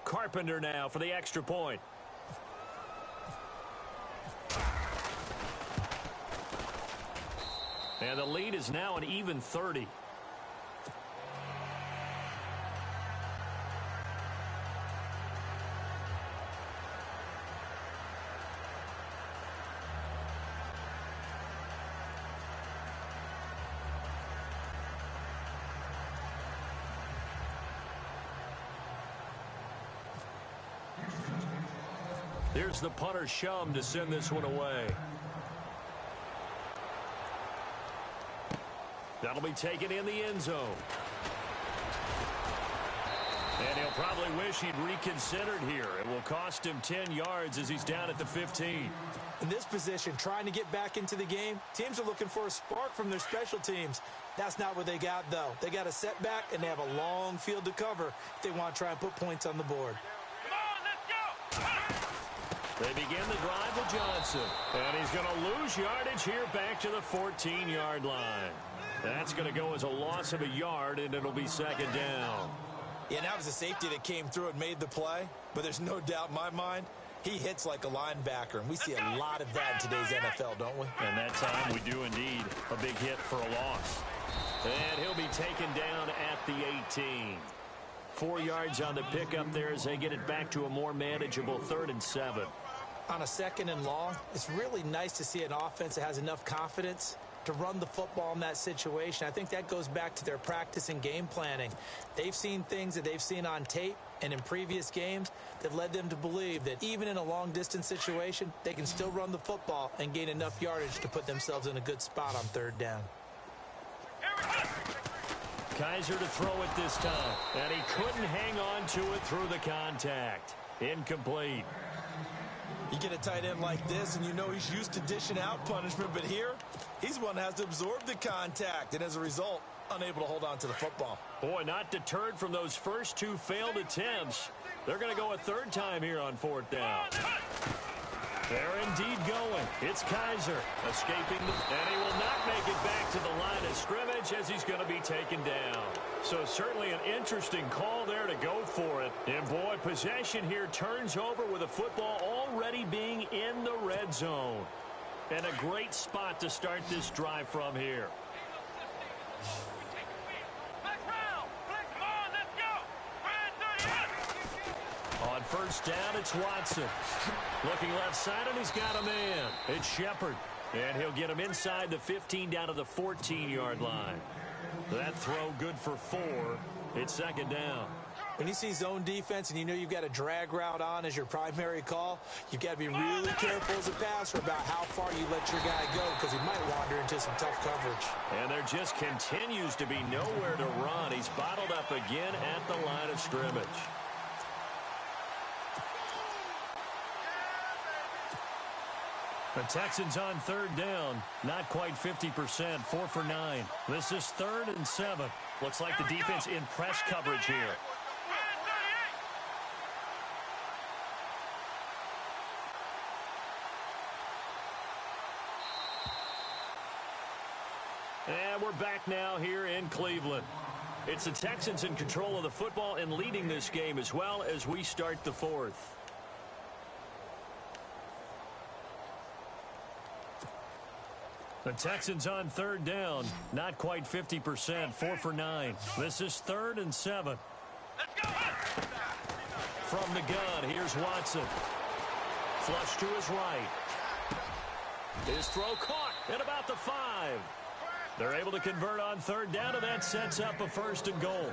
Carpenter now for the extra point. And the lead is now an even 30. Here's the punter Shum to send this one away. That'll be taken in the end zone. And he'll probably wish he'd reconsidered here. It will cost him 10 yards as he's down at the 15. In this position, trying to get back into the game, teams are looking for a spark from their special teams. That's not what they got, though. They got a setback, and they have a long field to cover if they want to try and put points on the board. They begin the drive with Johnson. And he's going to lose yardage here back to the 14-yard line. That's going to go as a loss of a yard, and it'll be second down. Yeah, that was a safety that came through and made the play. But there's no doubt in my mind, he hits like a linebacker. And we see a lot of that in today's NFL, don't we? And that time we do indeed. A big hit for a loss. And he'll be taken down at the 18. 4 yards on the pickup there as they get it back to a more manageable 3rd and 7. On a 2nd and long, it's really nice to see an offense that has enough confidence to run the football in that situation. I think that goes back to their practice and game planning. They've seen things that they've seen on tape and in previous games that led them to believe that even in a long-distance situation, they can still run the football and gain enough yardage to put themselves in a good spot on 3rd down. Kaiser to throw it this time, and he couldn't hang on to it through the contact. Incomplete. You get a tight end like this, and you know he's used to dishing out punishment, but here, he's one that has to absorb the contact, and as a result, unable to hold on to the football. Boy, not deterred from those first 2 failed attempts. They're going to go a 3rd time here on 4th down. They're indeed going. It's Kaiser escaping, and he will not make it back to the line of scrimmage as he's going to be taken down. So certainly an interesting call there to go for it. And boy, possession here turns over with a football already being in the red zone. And a great spot to start this drive from here. On 1st down, it's Watson. Looking left side, and he's got a man. It's Shepard. And he'll get him inside the 15 down to the 14-yard line. That throw good for 4. It's 2nd down. When you see zone defense and you know you've got a drag route on as your primary call, you've got to be really careful as a passer about how far you let your guy go because he might wander into some tough coverage. And there just continues to be nowhere to run. He's bottled up again at the line of scrimmage. The Texans on 3rd down. Not quite 50%. 4 for 9. This is 3rd and 7. Looks like the defense in press coverage here. And we're back now here in Cleveland. It's the Texans in control of the football and leading this game as well as we start the 4th. The Texans on 3rd down. Not quite 50%. 4 for 9. This is 3rd and 7. From the gun, here's Watson. Flush to his right. His throw caught at about the 5. They're able to convert on 3rd down, and that sets up a 1st and goal.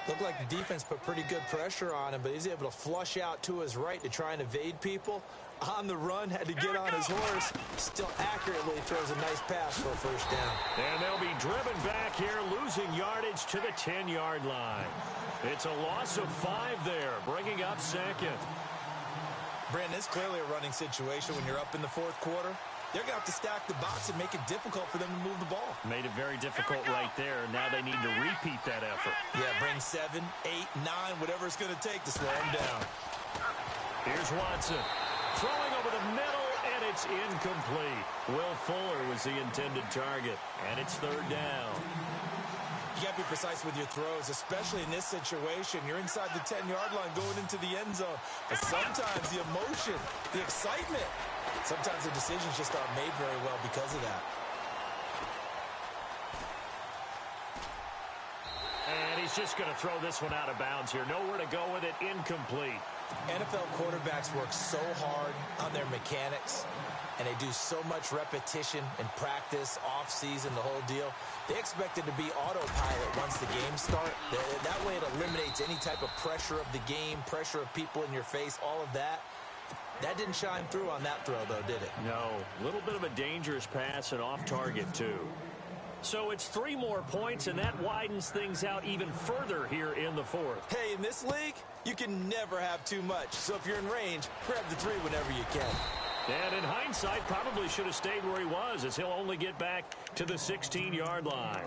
Looked like the defense put pretty good pressure on him, but he's able to flush out to his right to try and evade people. On the run, had to get on his horse. Still accurately throws a nice pass for a 1st down. And they'll be driven back here, losing yardage to the 10-yard line. It's a loss of 5 there, bringing up 2nd. Brandon, it's clearly a running situation when you're up in the 4th quarter. They're going to have to stack the box and make it difficult for them to move the ball. Made it very difficult right there. Now they need to repeat that effort. Yeah, bring 7, 8, 9, whatever it's going to take to slow them down. Here's Watson. Throwing over the middle, and it's incomplete. Will Fuller was the intended target, and it's 3rd down. You got to be precise with your throws, especially in this situation. You're inside the 10-yard line going into the end zone. But sometimes the emotion, the excitement, sometimes the decisions just aren't made very well because of that. And he's just going to throw this one out of bounds here. Nowhere to go with it. Incomplete. NFL quarterbacks work so hard on their mechanics, and they do so much repetition and practice, off-season, the whole deal. They expect it to be autopilot once the games start. That way it eliminates any type of pressure of the game, pressure of people in your face, all of that. That didn't shine through on that throw, though, did it? No. A little bit of a dangerous pass and off target, too. So it's 3 more points, and that widens things out even further here in the fourth. Hey, in this league, you can never have too much. So if you're in range, grab the 3 whenever you can. And in hindsight, probably should have stayed where he was, as he'll only get back to the 16-yard line.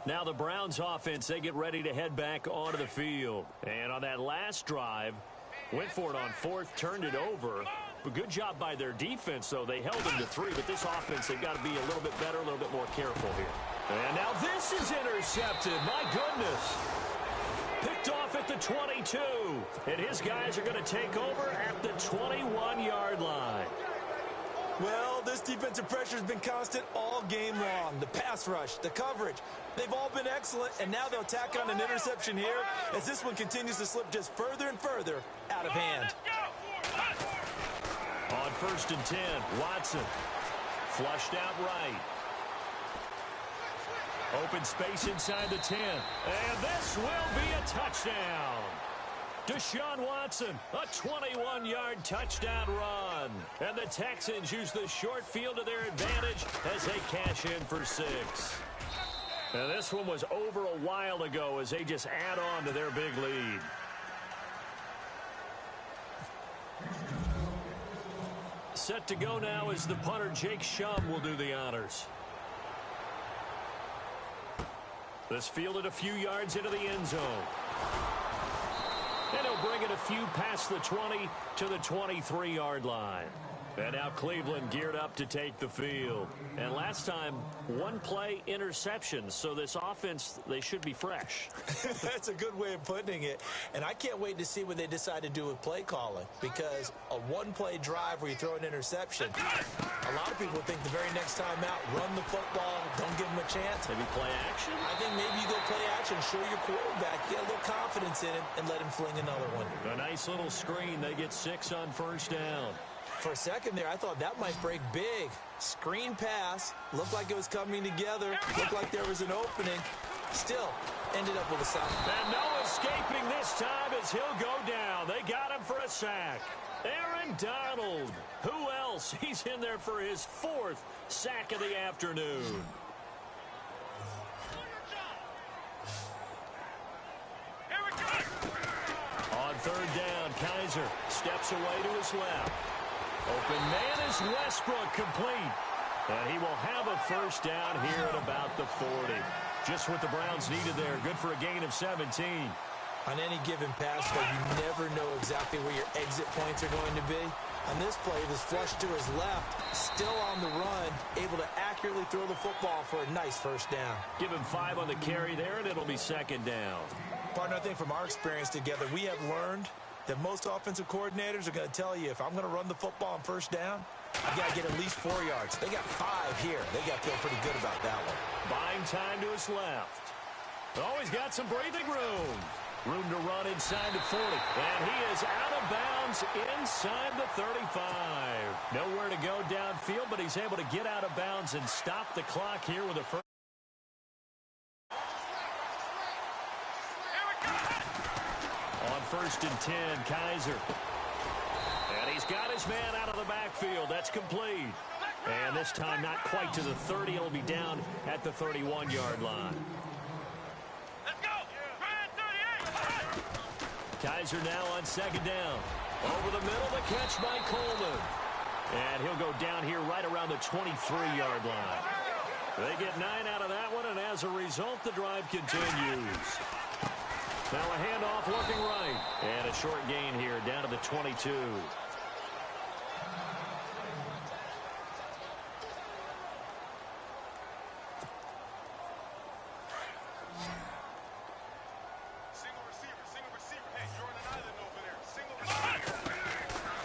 Now the Browns offense, they get ready to head back onto the field. And on that last drive, went for it on 4th, turned it over. But good job by their defense, though. They held them to 3, but this offense, they've got to be a little bit better, a little bit more careful here. And now this is intercepted. My goodness. Picked off at the 22. And his guys are going to take over at the 21-yard line. Well, this defensive pressure has been constant all game long. The pass rush, the coverage, they've all been excellent, and now they'll tack on an interception here as this one continues to slip just further and further out of hand. On 1st and 10, Watson flushed out right. Open space inside the 10, and this will be a touchdown. Deshaun Watson, a 21-yard touchdown run. And the Texans use the short field to their advantage as they cash in for 6. And this one was over a while ago as they just add on to their big lead. Set to go now as the punter Jake Shum will do the honors. This fielded a few yards into the end zone. And he'll bring it a few past the 20 to the 23-yard line. And now Cleveland geared up to take the field. And last time, 1-play interceptions. So this offense, they should be fresh. That's a good way of putting it. And I can't wait to see what they decide to do with play calling. Because a 1-play drive where you throw an interception, a lot of people think the very next time out, run the football, don't give them a chance. Maybe play action? I think maybe you go play action, show your quarterback, get a little confidence in him, and let him fling another one. A nice little screen. They get 6 on 1st down. For a second there, I thought that might break big. Screen pass. Looked like it was coming together. Looked like there was an opening. Still, ended up with a sack. And no escaping this time as he'll go down. They got him for a sack. Aaron Donald. Who else? He's in there for his 4th sack of the afternoon. On 3rd down, Kaiser steps away to his left. Open man is Westbrook, complete. And he will have a 1st down here at about the 40. Just what the Browns needed there. Good for a gain of 17. On any given pass, though, you never know exactly where your exit points are going to be. On this play, it was flushed to his left, still on the run, able to accurately throw the football for a nice 1st down. Give him 5 on the carry there, and it'll be 2nd down. Partner, I think from our experience together, we have learned that most offensive coordinators are going to tell you, if I'm going to run the football on 1st down, I got to get at least 4 yards. They got 5 here. They got to feel pretty good about that one. Buying time to his left. Oh, he's got some breathing room. Room to run inside the 40. And he is out of bounds inside the 35. Nowhere to go downfield, but he's able to get out of bounds and stop the clock here with a first. On 1st and 10, Kaiser. And he's got his man out of the backfield. That's complete. And this time not quite to the 30. He'll be down at the 31-yard line. Let's go. Kaiser now on 2nd down. Over the middle, the catch by Coleman. And he'll go down here right around the 23-yard line. They get 9 out of that one, and as a result, the drive continues. Now a handoff looking right. And a short gain here down to the 22.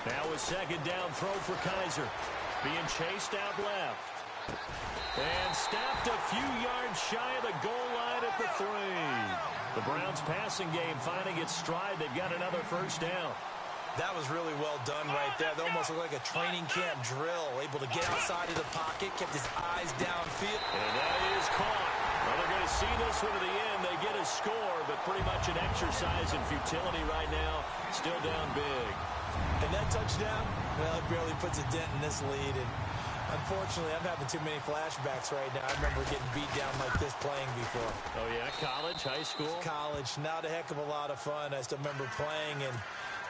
Now a second down throw for Kaiser. Being chased out left. And stopped a few yards shy of the goal line at the 3. The Browns passing game finding its stride. They've got another first down. That was really well done right there. That almost looked like a training camp drill. Able to get outside of the pocket, kept his eyes downfield. And that is caught. Well, they're going to see this one to the end. They get a score, but pretty much an exercise in futility right now. Still down big. And that touchdown, well, it barely puts a dent in this lead. And unfortunately, I'm having too many flashbacks right now. I remember getting beat down like this playing before. Oh, yeah? College, high school? College. Not a heck of a lot of fun. I still remember playing and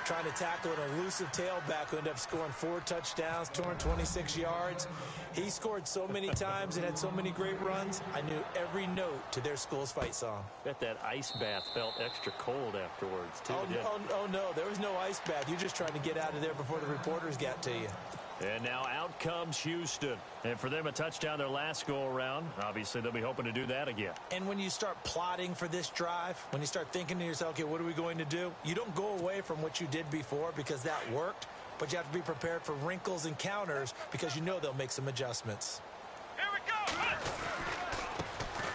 trying to tackle an elusive tailback who ended up scoring 4 touchdowns, 226 yards. He scored so many times and had so many great runs, I knew every note to their school's fight song. Bet that ice bath felt extra cold afterwards, too. Oh, no, there was no ice bath. You just tried to get out of there before the reporters got to you. And now out comes Houston. And for them, a touchdown their last go-around. Obviously, they'll be hoping to do that again. And when you start plotting for this drive, when you start thinking to yourself, okay, what are we going to do? You don't go away from what you did before because that worked, but you have to be prepared for wrinkles and counters because you know they'll make some adjustments. Here we go.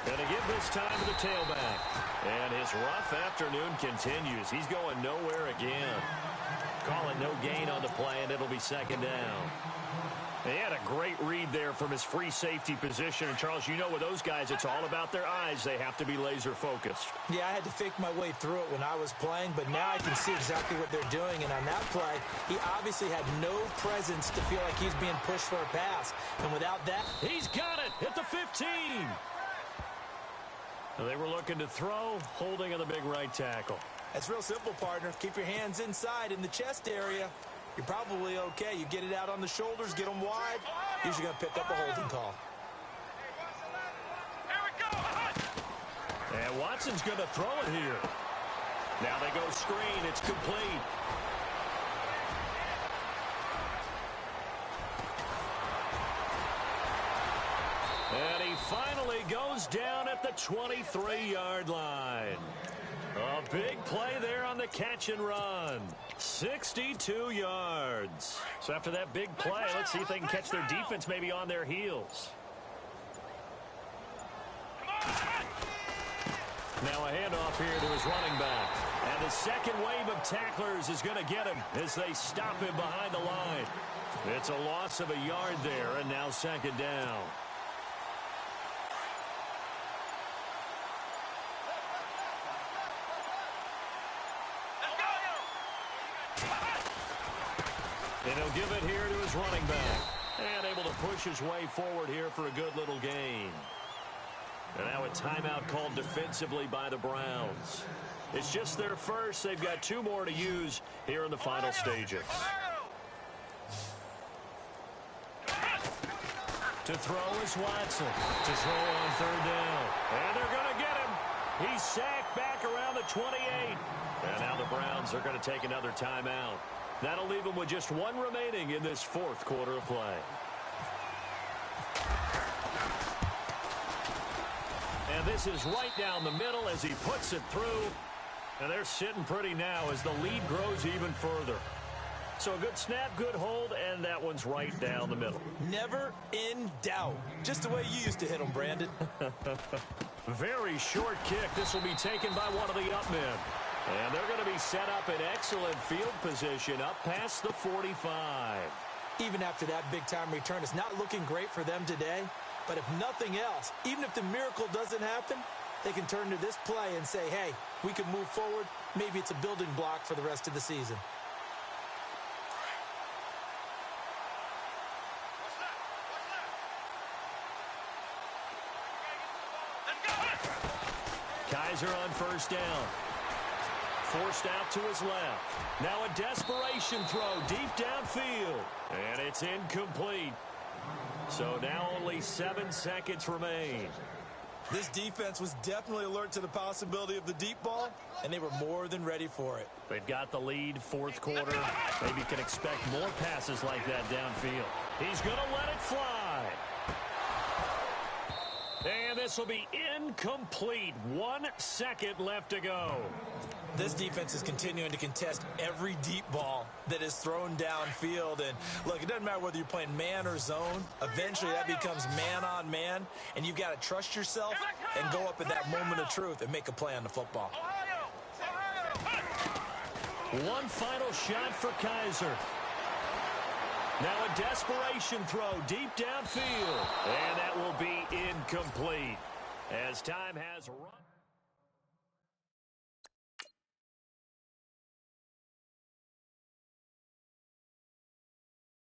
Going to give this time to the tailback. And his rough afternoon continues. He's going nowhere again. Call it no gain on the play, and it'll be second down. He had a great read there from his free safety position. And, Charles, you know with those guys, it's all about their eyes. They have to be laser-focused. Yeah, I had to fake my way through it when I was playing, but now I can see exactly what they're doing. And on that play, he obviously had no presence to feel like he's being pushed for a pass. And without that, he's got it at the 15. They were looking to throw, holding on the big right tackle. That's real simple, partner. Keep your hands inside in the chest area. You're probably okay. You get it out on the shoulders, get them wide. Usually going to pick up a holding call. Here we go. And Watson's going to throw it here. Now they go screen. It's complete. And he finally goes down at the 23-yard line. A big play there on the catch and run. 62 yards. So after that big play, let's see if they can catch their defense maybe on their heels. Now a handoff here to his running back. And the second wave of tacklers is going to get him as they stop him behind the line. It's a loss of a yard there, and now second down. And he'll give it here to his running back. And able to push his way forward here for a good little gain. And now a timeout called defensively by the Browns. It's just their first. They've got 2 more to use here in the final stages. To throw is Watson. To throw on third down. And they're going to get him. He's sacked back around the 28. And now the Browns are going to take another timeout. That'll leave them with just 1 remaining in this 4th quarter of play. And this is right down the middle as he puts it through. And they're sitting pretty now as the lead grows even further. So a good snap, good hold, and that one's right down the middle. Never in doubt. Just the way you used to hit them, Brandon. Very short kick. This will be taken by one of the up men. And they're going to be set up in excellent field position up past the 45. Even after that big-time return, it's not looking great for them today. But if nothing else, even if the miracle doesn't happen, they can turn to this play and say, hey, we can move forward. Maybe it's a building block for the rest of the season. Kaiser on first down. Forced out to his left. Now a desperation throw deep downfield. And it's incomplete. So now only 7 seconds remain. This defense was definitely alert to the possibility of the deep ball, and they were more than ready for it. They've got the lead, 4th quarter. Maybe can expect more passes like that downfield. He's going to let it fly. And this will be incomplete. 1 second left to go. This defense is continuing to contest every deep ball that is thrown downfield. And, look, it doesn't matter whether you're playing man or zone. Eventually, that becomes man-on-man, and you've got to trust yourself and go up at that moment of truth and make a play on the football. One final shot for Kaiser. Now a desperation throw deep downfield. And that will be incomplete as time has run.